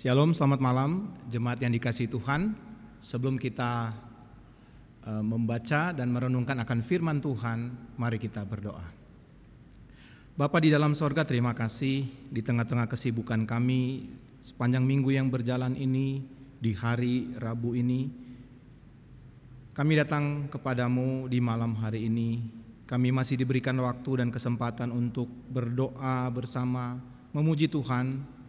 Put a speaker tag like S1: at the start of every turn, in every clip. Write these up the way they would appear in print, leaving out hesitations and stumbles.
S1: Shalom, selamat malam jemaat yang dikasihi Tuhan. Sebelum kita membaca dan merenungkan akan firman Tuhan, mari kita berdoa. Bapa di dalam sorga, terima kasih di tengah-tengah kesibukan kami sepanjang minggu yang berjalan ini, di hari Rabu ini. Kami datang kepadamu di malam hari ini. Kami masih diberikan waktu dan kesempatan untuk berdoa bersama, memuji Tuhan.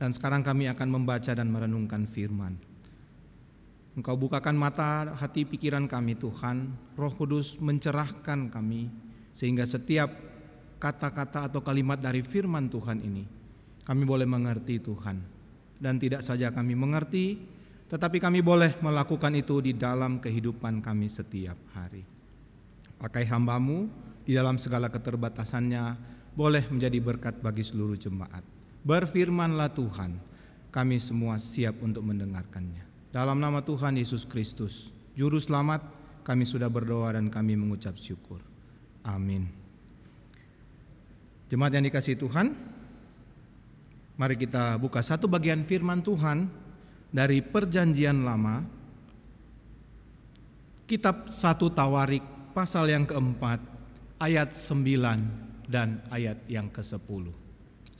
S1: Dan sekarang kami akan membaca dan merenungkan firman. Engkau bukakan mata hati pikiran kami Tuhan, Roh Kudus mencerahkan kami, sehingga setiap kata-kata atau kalimat dari firman Tuhan ini, kami boleh mengerti Tuhan. Dan tidak saja kami mengerti, tetapi kami boleh melakukan itu di dalam kehidupan kami setiap hari. Pakai hamba-Mu di dalam segala keterbatasannya, boleh menjadi berkat bagi seluruh jemaat. Berfirmanlah Tuhan, kami semua siap untuk mendengarkannya. Dalam nama Tuhan Yesus Kristus, Juru Selamat, kami sudah berdoa dan kami mengucap syukur. Amin. Jemaat yang dikasihi Tuhan, mari kita buka satu bagian firman Tuhan dari Perjanjian Lama, Kitab 1 Tawarik, pasal yang keempat, ayat 9 dan ayat yang ke-10.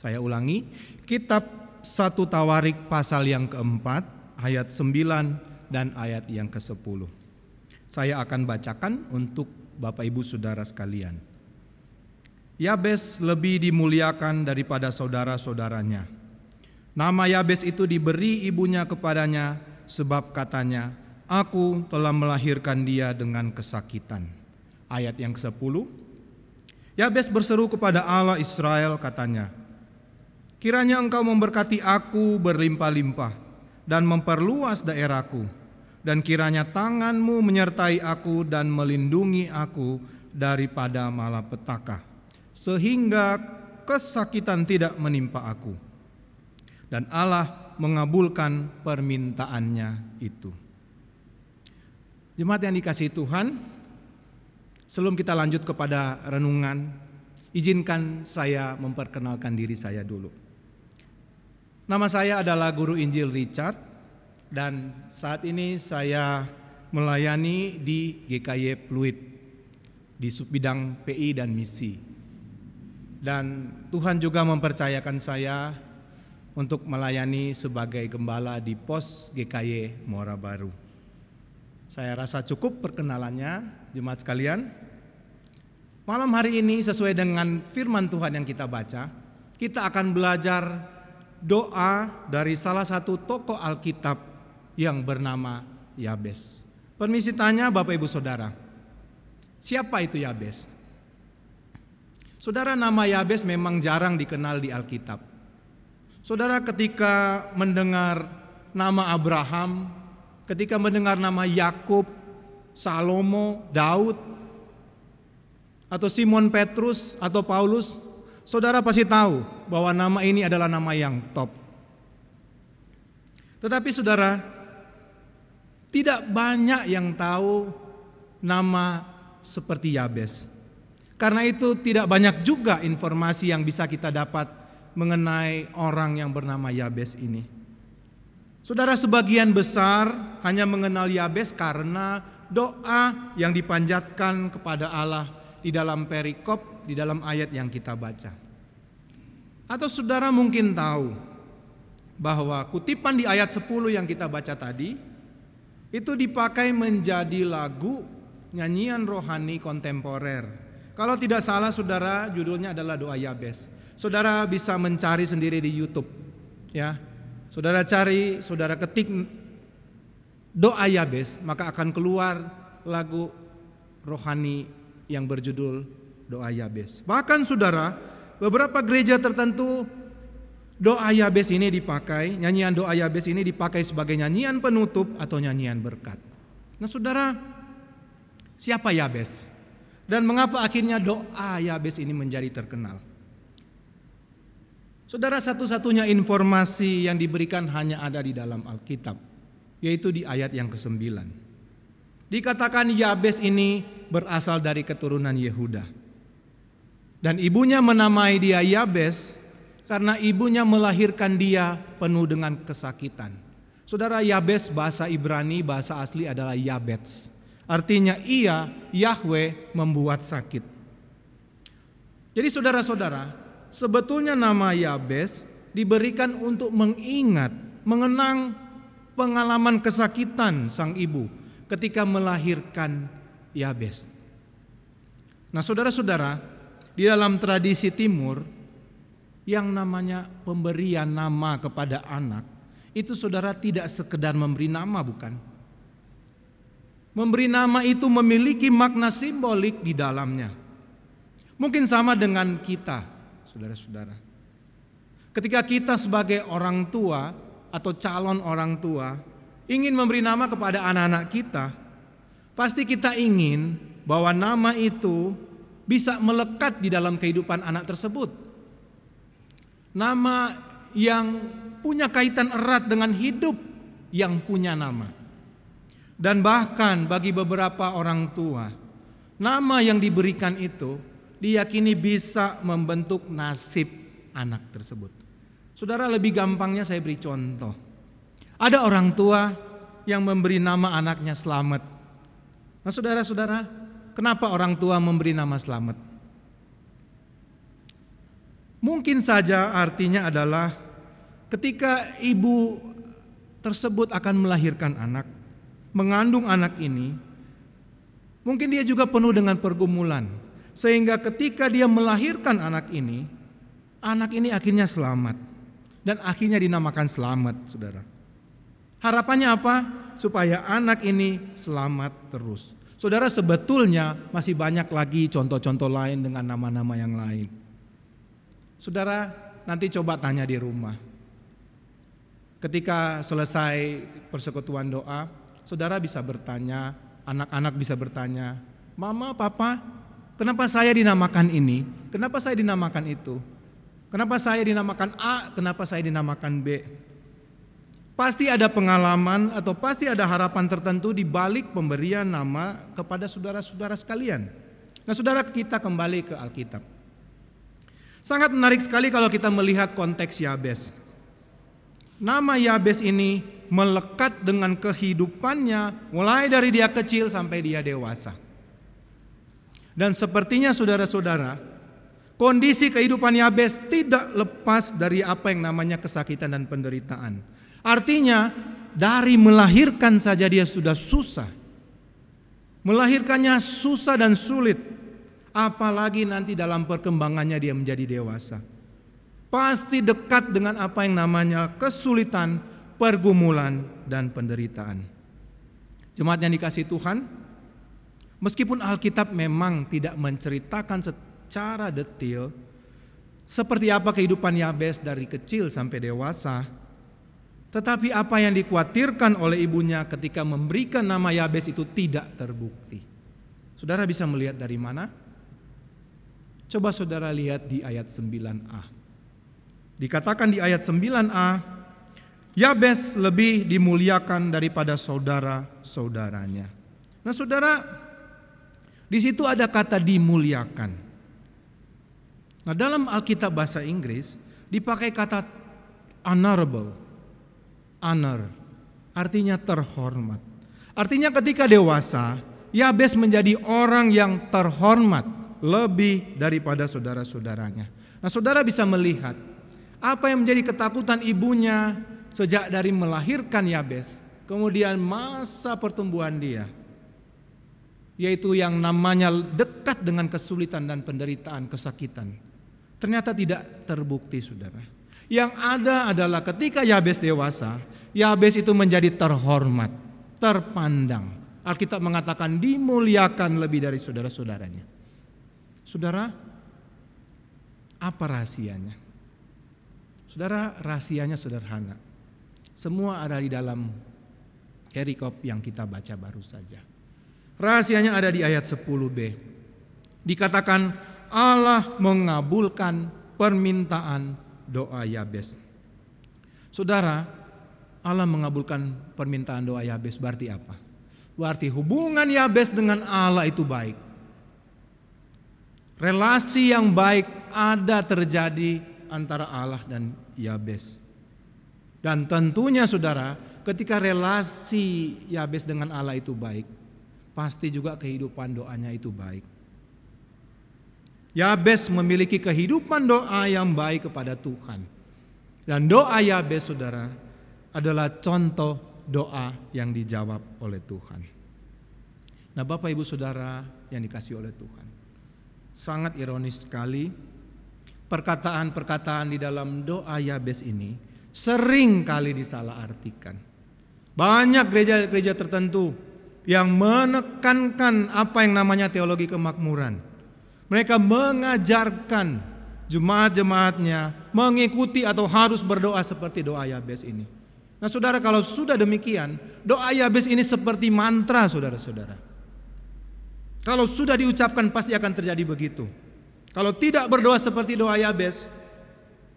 S1: Saya ulangi, Kitab 1 Tawarik pasal yang keempat, ayat 9 dan ayat yang ke-10. Saya akan bacakan untuk Bapak Ibu Saudara sekalian. Yabes lebih dimuliakan daripada saudara-saudaranya. Nama Yabes itu diberi ibunya kepadanya, sebab katanya, aku telah melahirkan dia dengan kesakitan. Ayat yang ke-10, Yabes berseru kepada Allah Israel, katanya, kiranya engkau memberkati aku berlimpah-limpah dan memperluas daerahku, dan kiranya tanganmu menyertai aku dan melindungi aku daripada malapetaka, sehingga kesakitan tidak menimpa aku. Dan Allah mengabulkan permintaannya itu. Jemaat yang dikasihi Tuhan, sebelum kita lanjut kepada renungan, izinkan saya memperkenalkan diri saya dulu. Nama saya adalah Guru Injil Richard, dan saat ini saya melayani di GKY Pluit di subbidang PI dan misi. Dan Tuhan juga mempercayakan saya untuk melayani sebagai gembala di pos GKY Muara Baru. Saya rasa cukup perkenalannya, jemaat sekalian. Malam hari ini sesuai dengan firman Tuhan yang kita baca, kita akan belajar doa dari salah satu tokoh Alkitab yang bernama Yabes. Permisi tanya Bapak Ibu Saudara, siapa itu Yabes? Saudara, nama Yabes memang jarang dikenal di Alkitab. Saudara, ketika mendengar nama Abraham, ketika mendengar nama Yakub, Salomo, Daud, atau Simon Petrus atau Paulus, saudara pasti tahu bahwa nama ini adalah nama yang top. Tetapi saudara, tidak banyak yang tahu nama seperti Yabes. Karena itu tidak banyak juga informasi yang bisa kita dapat mengenai orang yang bernama Yabes ini. Saudara, sebagian besar hanya mengenal Yabes karena doa yang dipanjatkan kepada Allah di dalam perikop, di dalam ayat yang kita baca. Atau saudara mungkin tahu bahwa kutipan di ayat 10 yang kita baca tadi itu dipakai menjadi lagu nyanyian rohani kontemporer. Kalau tidak salah saudara, judulnya adalah doa Yabes. Saudara bisa mencari sendiri di YouTube, ya. Saudara cari, saudara ketik doa Yabes, maka akan keluar lagu rohani yang berjudul doa Yabes. Bahkan saudara, beberapa gereja tertentu doa Yabes ini dipakai, nyanyian doa Yabes ini dipakai sebagai nyanyian penutup atau nyanyian berkat. Nah saudara, siapa Yabes? Dan mengapa akhirnya doa Yabes ini menjadi terkenal? Saudara, satu-satunya informasi yang diberikan hanya ada di dalam Alkitab, yaitu di ayat yang ke-9. Dikatakan Yabes ini berasal dari keturunan Yehuda. Dan ibunya menamai dia Yabes karena ibunya melahirkan dia penuh dengan kesakitan. Saudara, Yabes bahasa Ibrani, bahasa asli adalah Yabets. Artinya ia, Yahweh, membuat sakit. Jadi saudara-saudara, sebetulnya nama Yabes diberikan untuk mengingat, mengenang pengalaman kesakitan sang ibu ketika melahirkan Yabes. Nah saudara-saudara, di dalam tradisi timur, yang namanya pemberian nama kepada anak, itu saudara tidak sekedar memberi nama, bukan. Memberi nama itu memiliki makna simbolik di dalamnya. Mungkin sama dengan kita, saudara-saudara. Ketika kita sebagai orang tua atau calon orang tua ingin memberi nama kepada anak-anak kita, pasti kita ingin bahwa nama itu bisa melekat di dalam kehidupan anak tersebut. Nama yang punya kaitan erat dengan hidup yang punya nama. Dan bahkan bagi beberapa orang tua, nama yang diberikan itu diyakini bisa membentuk nasib anak tersebut. Saudara, lebih gampangnya saya beri contoh. Ada orang tua yang memberi nama anaknya Slamet. Nah saudara-saudara, kenapa orang tua memberi nama Slamet? Mungkin saja artinya adalah ketika ibu tersebut akan melahirkan anak, mengandung anak ini, mungkin dia juga penuh dengan pergumulan. Sehingga ketika dia melahirkan anak ini akhirnya selamat. Dan akhirnya dinamakan Slamet, saudara. Harapannya apa? Supaya anak ini selamat terus. Saudara, sebetulnya masih banyak lagi contoh-contoh lain dengan nama-nama yang lain. Saudara, nanti coba tanya di rumah. Ketika selesai persekutuan doa, saudara bisa bertanya, anak-anak bisa bertanya, "Mama, Papa, kenapa saya dinamakan ini? Kenapa saya dinamakan itu? Kenapa saya dinamakan A? Kenapa saya dinamakan B?" Pasti ada pengalaman atau pasti ada harapan tertentu di balik pemberian nama kepada saudara-saudara sekalian. Nah, saudara, kita kembali ke Alkitab. Sangat menarik sekali kalau kita melihat konteks Yabes. Nama Yabes ini melekat dengan kehidupannya mulai dari dia kecil sampai dia dewasa. Dan sepertinya saudara-saudara, kondisi kehidupan Yabes tidak lepas dari apa yang namanya kesakitan dan penderitaan. Artinya dari melahirkan saja dia sudah susah. Melahirkannya susah dan sulit. Apalagi nanti dalam perkembangannya dia menjadi dewasa. Pasti dekat dengan apa yang namanya kesulitan, pergumulan, dan penderitaan. Jemaat yang dikasihi Tuhan, meskipun Alkitab memang tidak menceritakan secara detail seperti apa kehidupan Yabes dari kecil sampai dewasa, tetapi apa yang dikhawatirkan oleh ibunya ketika memberikan nama Yabes itu tidak terbukti. Saudara bisa melihat dari mana? Coba saudara lihat di ayat 9a. Dikatakan di ayat 9a, Yabes lebih dimuliakan daripada saudara-saudaranya. Nah saudara, di situ ada kata dimuliakan. Nah dalam Alkitab bahasa Inggris dipakai kata honorable. Honor, artinya terhormat. Artinya ketika dewasa, Yabes menjadi orang yang terhormat lebih daripada saudara-saudaranya. Nah saudara bisa melihat apa yang menjadi ketakutan ibunya sejak dari melahirkan Yabes. Kemudian masa pertumbuhan dia, yaitu yang namanya dekat dengan kesulitan dan penderitaan, kesakitan. Ternyata tidak terbukti saudara. Yang ada adalah ketika Yabes dewasa, Yabes itu menjadi terhormat, terpandang. Alkitab mengatakan dimuliakan lebih dari saudara-saudaranya. Saudara, apa rahasianya? Saudara, rahasianya sederhana. Semua ada di dalam perikop yang kita baca baru saja. Rahasianya ada di ayat 10b. Dikatakan Allah mengabulkan permintaan doa Yabes. Saudara, Allah mengabulkan permintaan doa Yabes berarti apa? Berarti hubungan Yabes dengan Allah itu baik. Relasi yang baik ada terjadi antara Allah dan Yabes. Dan tentunya saudara, ketika relasi Yabes dengan Allah itu baik, pasti juga kehidupan doanya itu baik. Yabes memiliki kehidupan doa yang baik kepada Tuhan. Dan doa Yabes saudara adalah contoh doa yang dijawab oleh Tuhan. Nah Bapak Ibu Saudara yang dikasihi oleh Tuhan, sangat ironis sekali perkataan-perkataan di dalam doa Yabes ini sering kali disalahartikan. Banyak gereja-gereja tertentu yang menekankan apa yang namanya teologi kemakmuran. Mereka mengajarkan jemaat-jemaatnya mengikuti atau harus berdoa seperti doa Yabes ini. Nah saudara, kalau sudah demikian, doa Yabes ini seperti mantra saudara-saudara. Kalau sudah diucapkan pasti akan terjadi begitu. Kalau tidak berdoa seperti doa Yabes,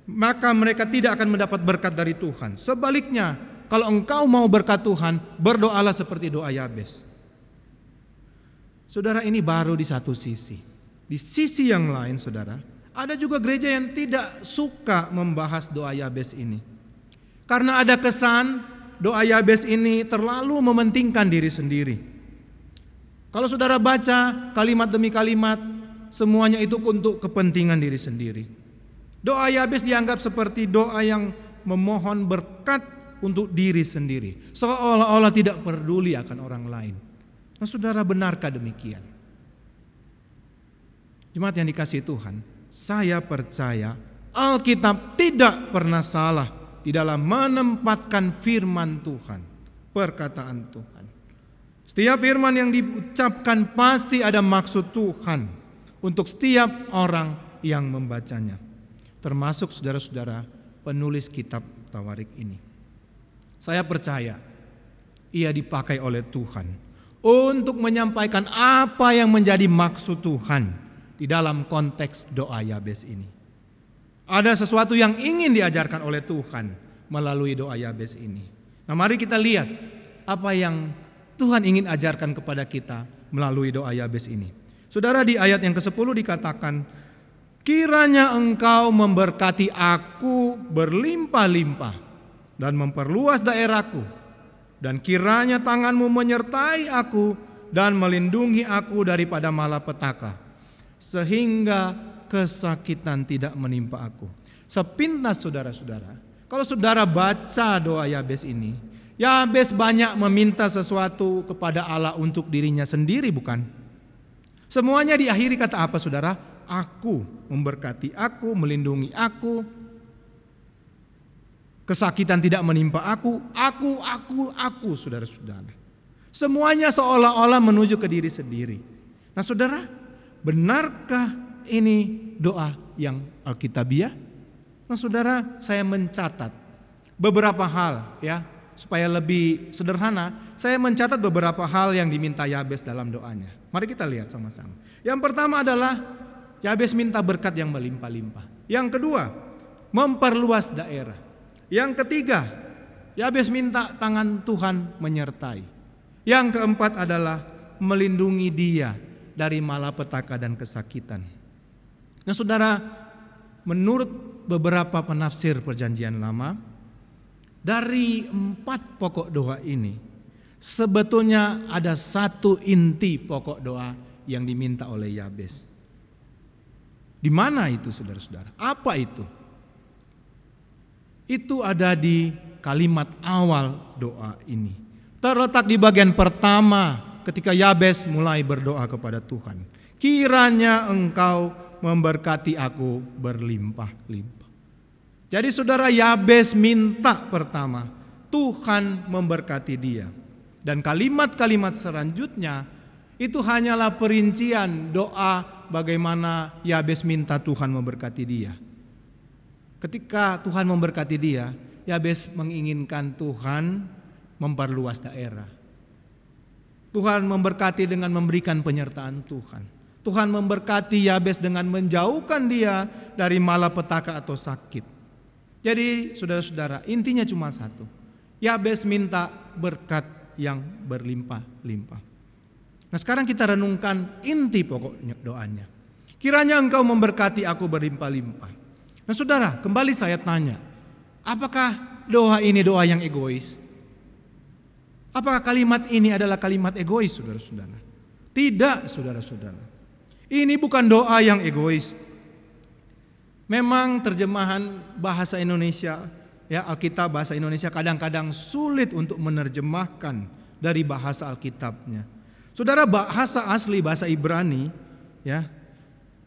S1: maka mereka tidak akan mendapat berkat dari Tuhan. Sebaliknya, kalau engkau mau berkat Tuhan, berdoalah seperti doa Yabes. Saudara, ini baru di satu sisi. Di sisi yang lain saudara, ada juga gereja yang tidak suka membahas doa Yabes ini. Karena ada kesan doa Yabes ini terlalu mementingkan diri sendiri. Kalau saudara baca kalimat demi kalimat, semuanya itu untuk kepentingan diri sendiri. Doa Yabes dianggap seperti doa yang memohon berkat untuk diri sendiri, seolah-olah tidak peduli akan orang lain. Nah saudara, benarkah demikian? Jemaat yang dikasihi Tuhan, saya percaya Alkitab tidak pernah salah di dalam menempatkan firman Tuhan, perkataan Tuhan. Setiap firman yang diucapkan pasti ada maksud Tuhan untuk setiap orang yang membacanya, termasuk saudara-saudara penulis kitab Tawarik ini. Saya percaya ia dipakai oleh Tuhan untuk menyampaikan apa yang menjadi maksud Tuhan di dalam konteks doa Yabes ini. Ada sesuatu yang ingin diajarkan oleh Tuhan melalui doa Yabes ini. Nah mari kita lihat apa yang Tuhan ingin ajarkan kepada kita melalui doa Yabes ini. Saudara, di ayat yang ke-10 dikatakan, kiranya engkau memberkati aku berlimpah-limpah dan memperluas daerahku, dan kiranya tanganmu menyertai aku dan melindungi aku daripada malapetaka, sehingga kesakitan tidak menimpa aku. Sepintas saudara-saudara, kalau saudara baca doa Yabes ini, Yabes banyak meminta sesuatu kepada Allah untuk dirinya sendiri, bukan? Semuanya diakhiri kata apa saudara? Aku, memberkati aku, melindungi aku, kesakitan tidak menimpa aku, saudara-saudara. Semuanya seolah-olah menuju ke diri sendiri. Nah saudara, benarkah ini doa yang alkitabiah? Nah saudara, saya mencatat beberapa hal ya, supaya lebih sederhana. Saya mencatat beberapa hal yang diminta Yabes dalam doanya. Mari kita lihat sama-sama. Yang pertama adalah Yabes minta berkat yang melimpah-limpah. Yang kedua, memperluas daerah. Yang ketiga, Yabes minta tangan Tuhan menyertai. Yang keempat adalah melindungi dia dari malapetaka dan kesakitan. Nah saudara, menurut beberapa penafsir Perjanjian Lama, dari 4 pokok doa ini sebetulnya ada satu inti pokok doa yang diminta oleh Yabes. Di mana itu saudara-saudara? Apa itu? Itu ada di kalimat awal doa ini. Terletak di bagian pertama ketika Yabes mulai berdoa kepada Tuhan. Kiranya engkau memberkati aku berlimpah-limpah. Jadi saudara, Yabes minta pertama Tuhan memberkati dia. Dan kalimat-kalimat selanjutnya itu hanyalah perincian doa bagaimana Yabes minta Tuhan memberkati dia. Ketika Tuhan memberkati dia, Yabes menginginkan Tuhan memperluas daerah. Tuhan memberkati dengan memberikan penyertaan Tuhan. Tuhan memberkati Yabes dengan menjauhkan dia dari malapetaka atau sakit. Jadi saudara-saudara, intinya cuma satu. Yabes minta berkat yang berlimpah-limpah. Nah sekarang kita renungkan inti pokok doanya. Kiranya engkau memberkati aku berlimpah-limpah. Nah saudara, kembali saya tanya, apakah doa ini doa yang egois? Apakah kalimat ini adalah kalimat egois, saudara-saudara? Tidak, saudara-saudara. Ini bukan doa yang egois. Memang terjemahan bahasa Indonesia, ya Alkitab bahasa Indonesia kadang-kadang sulit untuk menerjemahkan dari bahasa Alkitabnya. Saudara, bahasa asli bahasa Ibrani, ya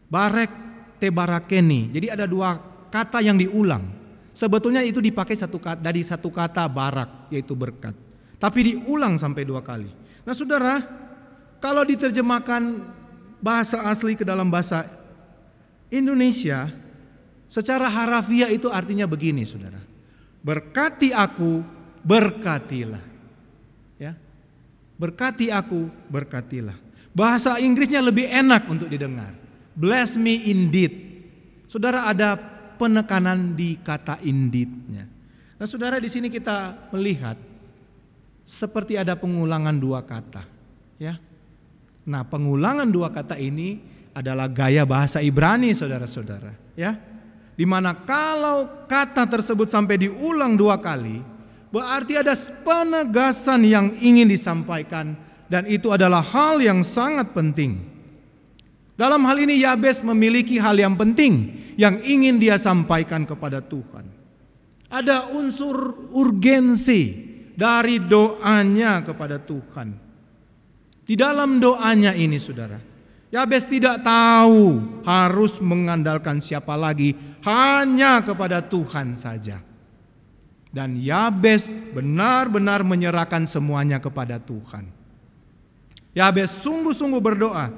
S1: barek tebarakeni. Jadi ada dua kata yang diulang. Sebetulnya itu dipakai dari satu kata barak, yaitu berkat. Tapi diulang sampai 2 kali. Nah saudara, kalau diterjemahkan bahasa asli ke dalam bahasa Indonesia, secara harafiah itu artinya begini saudara. Berkati aku, berkatilah. Ya. Berkati aku, berkatilah. Bahasa Inggrisnya lebih enak untuk didengar. Bless me indeed. Saudara, ada penekanan di kata indeed-nya. Nah saudara, di sini kita melihat seperti ada pengulangan 2 kata, ya. Nah, pengulangan 2 kata ini adalah gaya bahasa Ibrani, saudara-saudara, ya. Di mana kalau kata tersebut sampai diulang 2 kali, berarti ada penegasan yang ingin disampaikan, dan itu adalah hal yang sangat penting. Dalam hal ini Yabes memiliki hal yang penting yang ingin dia sampaikan kepada Tuhan. Ada unsur urgensi dari doanya kepada Tuhan. Di dalam doanya ini saudara, Yabes tidak tahu harus mengandalkan siapa lagi, hanya kepada Tuhan saja. Dan Yabes benar-benar menyerahkan semuanya kepada Tuhan. Yabes sungguh-sungguh berdoa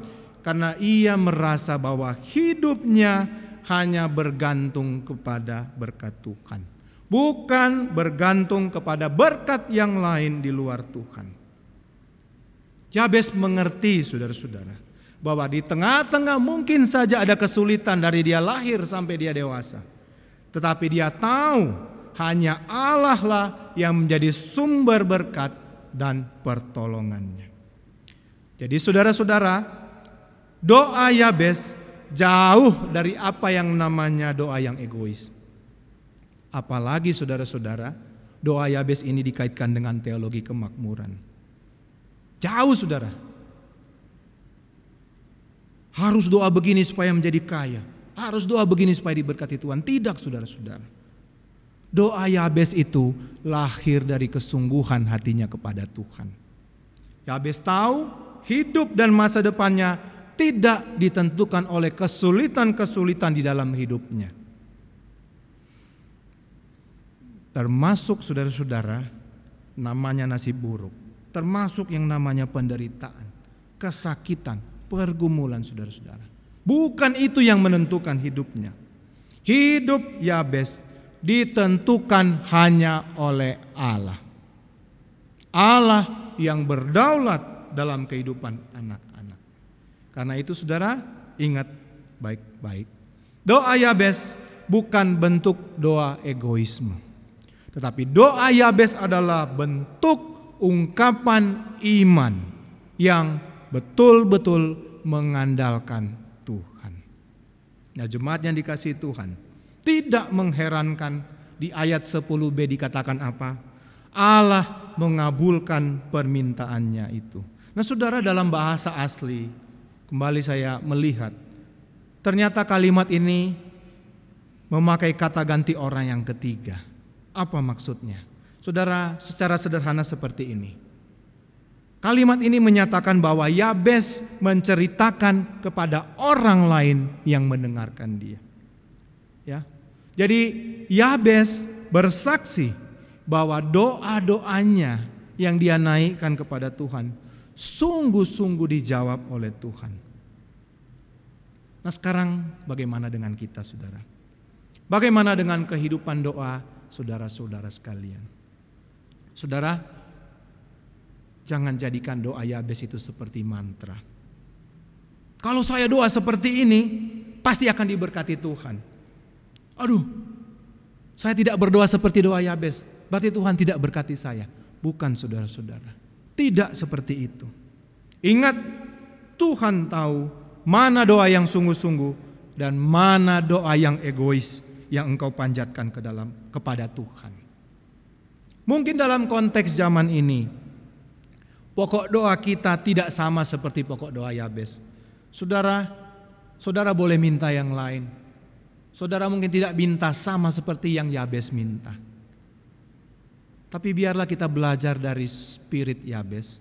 S1: karena ia merasa bahwa hidupnya hanya bergantung kepada berkat Tuhan, bukan bergantung kepada berkat yang lain di luar Tuhan. Yabes mengerti saudara-saudara bahwa di tengah-tengah mungkin saja ada kesulitan dari dia lahir sampai dia dewasa. Tetapi dia tahu hanya Allah lah yang menjadi sumber berkat dan pertolongannya. Jadi saudara-saudara, doa Yabes jauh dari apa yang namanya doa yang egois. Apalagi saudara-saudara, doa Yabes ini dikaitkan dengan teologi kemakmuran. Jauh saudara. Harus doa begini supaya menjadi kaya. Harus doa begini supaya diberkati Tuhan. Tidak saudara-saudara. Doa Yabes itu lahir dari kesungguhan hatinya kepada Tuhan. Yabes tahu hidup dan masa depannya tidak ditentukan oleh kesulitan-kesulitan di dalam hidupnya. Termasuk saudara-saudara namanya nasib buruk, termasuk yang namanya penderitaan, kesakitan, pergumulan saudara-saudara. Bukan itu yang menentukan hidupnya. Hidup Yabes ditentukan hanya oleh Allah. Allah yang berdaulat dalam kehidupan anak-anak. Karena itu saudara, ingat baik-baik. Doa Yabes bukan bentuk doa egoisme. Tetapi doa Yabes adalah bentuk ungkapan iman yang betul-betul mengandalkan Tuhan. Nah, jemaat yang dikasihi Tuhan, tidak mengherankan di ayat 10b dikatakan apa? Allah mengabulkan permintaannya itu. Nah saudara, dalam bahasa asli, kembali saya melihat, ternyata kalimat ini memakai kata ganti orang yang ketiga. Apa maksudnya? Saudara, secara sederhana seperti ini. Kalimat ini menyatakan bahwa Yabes menceritakan kepada orang lain yang mendengarkan dia. Ya. Jadi Yabes bersaksi bahwa doa-doanya yang dia naikkan kepada Tuhan sungguh-sungguh dijawab oleh Tuhan. Nah sekarang bagaimana dengan kita saudara? Bagaimana dengan kehidupan doa saudara-saudara sekalian? Saudara, jangan jadikan doa Yabes itu seperti mantra. Kalau saya doa seperti ini, pasti akan diberkati Tuhan. Aduh, saya tidak berdoa seperti doa Yabes, berarti Tuhan tidak berkati saya. Bukan saudara-saudara, tidak seperti itu. Ingat, Tuhan tahu mana doa yang sungguh-sungguh dan mana doa yang egois, yang engkau panjatkan kepada Tuhan. Mungkin dalam konteks zaman ini, pokok doa kita tidak sama seperti pokok doa Yabes. Saudara boleh minta yang lain. Saudara mungkin tidak minta sama seperti yang Yabes minta. Tapi biarlah kita belajar dari spirit Yabes.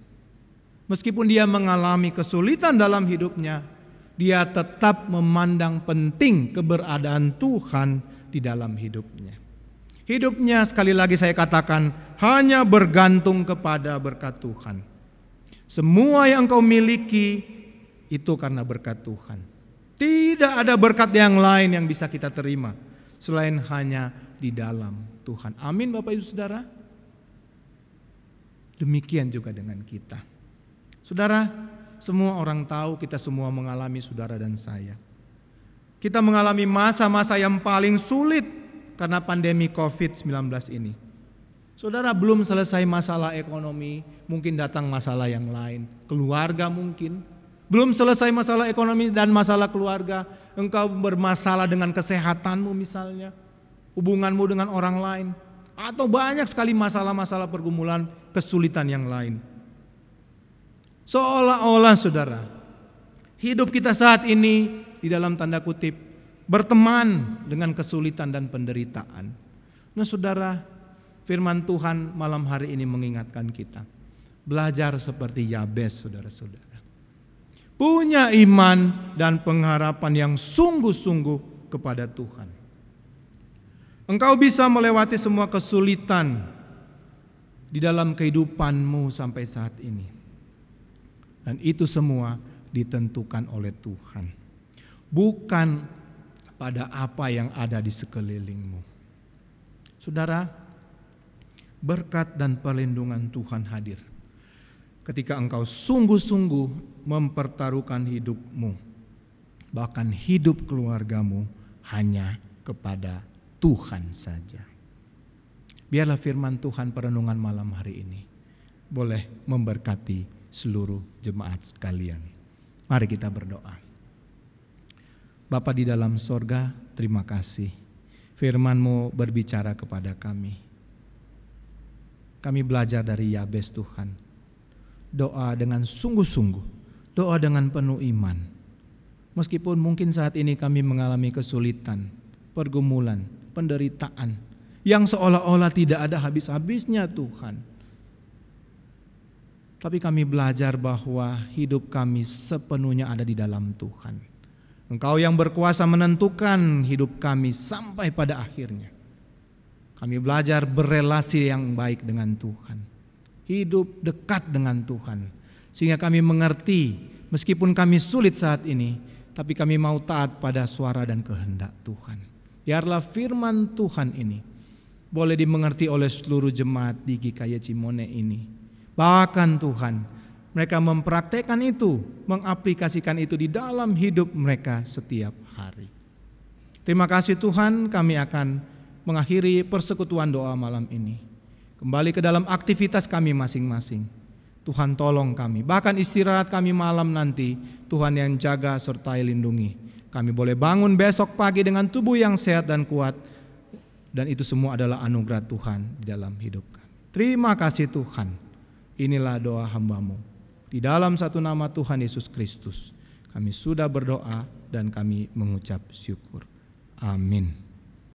S1: Meskipun dia mengalami kesulitan dalam hidupnya, dia tetap memandang penting keberadaan Tuhan di dalam hidupnya. Hidupnya, sekali lagi saya katakan, hanya bergantung kepada berkat Tuhan. Semua yang engkau miliki itu karena berkat Tuhan. Tidak ada berkat yang lain yang bisa kita terima selain hanya di dalam Tuhan. Amin Bapak Ibu Saudara. Demikian juga dengan kita. Saudara, semua orang tahu, kita semua mengalami, saudara dan saya. Kita mengalami masa-masa yang paling sulit karena pandemi COVID-19 ini. Saudara, belum selesai masalah ekonomi, mungkin datang masalah yang lain. Keluarga mungkin. Belum selesai masalah ekonomi dan masalah keluarga, engkau bermasalah dengan kesehatanmu misalnya, hubunganmu dengan orang lain, atau banyak sekali masalah-masalah pergumulan, kesulitan yang lain. Seolah-olah saudara, hidup kita saat ini di dalam tanda kutip berteman dengan kesulitan dan penderitaan. Nah saudara, firman Tuhan malam hari ini mengingatkan kita, belajar seperti Yabes saudara-saudara. Punya iman dan pengharapan yang sungguh-sungguh kepada Tuhan. Engkau bisa melewati semua kesulitan di dalam kehidupanmu sampai saat ini. Dan itu semua ditentukan oleh Tuhan. Bukan pada apa yang ada di sekelilingmu. Saudara, berkat dan perlindungan Tuhan hadir ketika engkau sungguh-sungguh mempertaruhkan hidupmu, bahkan hidup keluargamu hanya kepada Tuhan saja. Biarlah firman Tuhan perenungan malam hari ini boleh memberkati seluruh jemaat sekalian. Mari kita berdoa. Bapa di dalam sorga, terima kasih. Firman-Mu berbicara kepada kami. Kami belajar dari Yabes Tuhan. Doa dengan sungguh-sungguh, doa dengan penuh iman. Meskipun mungkin saat ini kami mengalami kesulitan, pergumulan, penderitaan yang seolah-olah tidak ada habis-habisnya Tuhan. Tapi kami belajar bahwa hidup kami sepenuhnya ada di dalam Tuhan. Engkau yang berkuasa menentukan hidup kami sampai pada akhirnya. Kami belajar berelasi yang baik dengan Tuhan. Hidup dekat dengan Tuhan. Sehingga kami mengerti meskipun kami sulit saat ini, tapi kami mau taat pada suara dan kehendak Tuhan. Biarlah firman Tuhan ini boleh dimengerti oleh seluruh jemaat di GKY Cimone ini. Bahkan Tuhan, mereka mempraktekkan itu, mengaplikasikan itu di dalam hidup mereka setiap hari. Terima kasih Tuhan, kami akan mengakhiri persekutuan doa malam ini. Kembali ke dalam aktivitas kami masing-masing. Tuhan tolong kami, bahkan istirahat kami malam nanti, Tuhan yang jaga sertai lindungi. Kami boleh bangun besok pagi dengan tubuh yang sehat dan kuat. Dan itu semua adalah anugerah Tuhan di dalam hidup kami. Terima kasih Tuhan. Inilah doa hamba-Mu. Di dalam satu nama Tuhan Yesus Kristus, kami sudah berdoa dan kami mengucap syukur. Amin.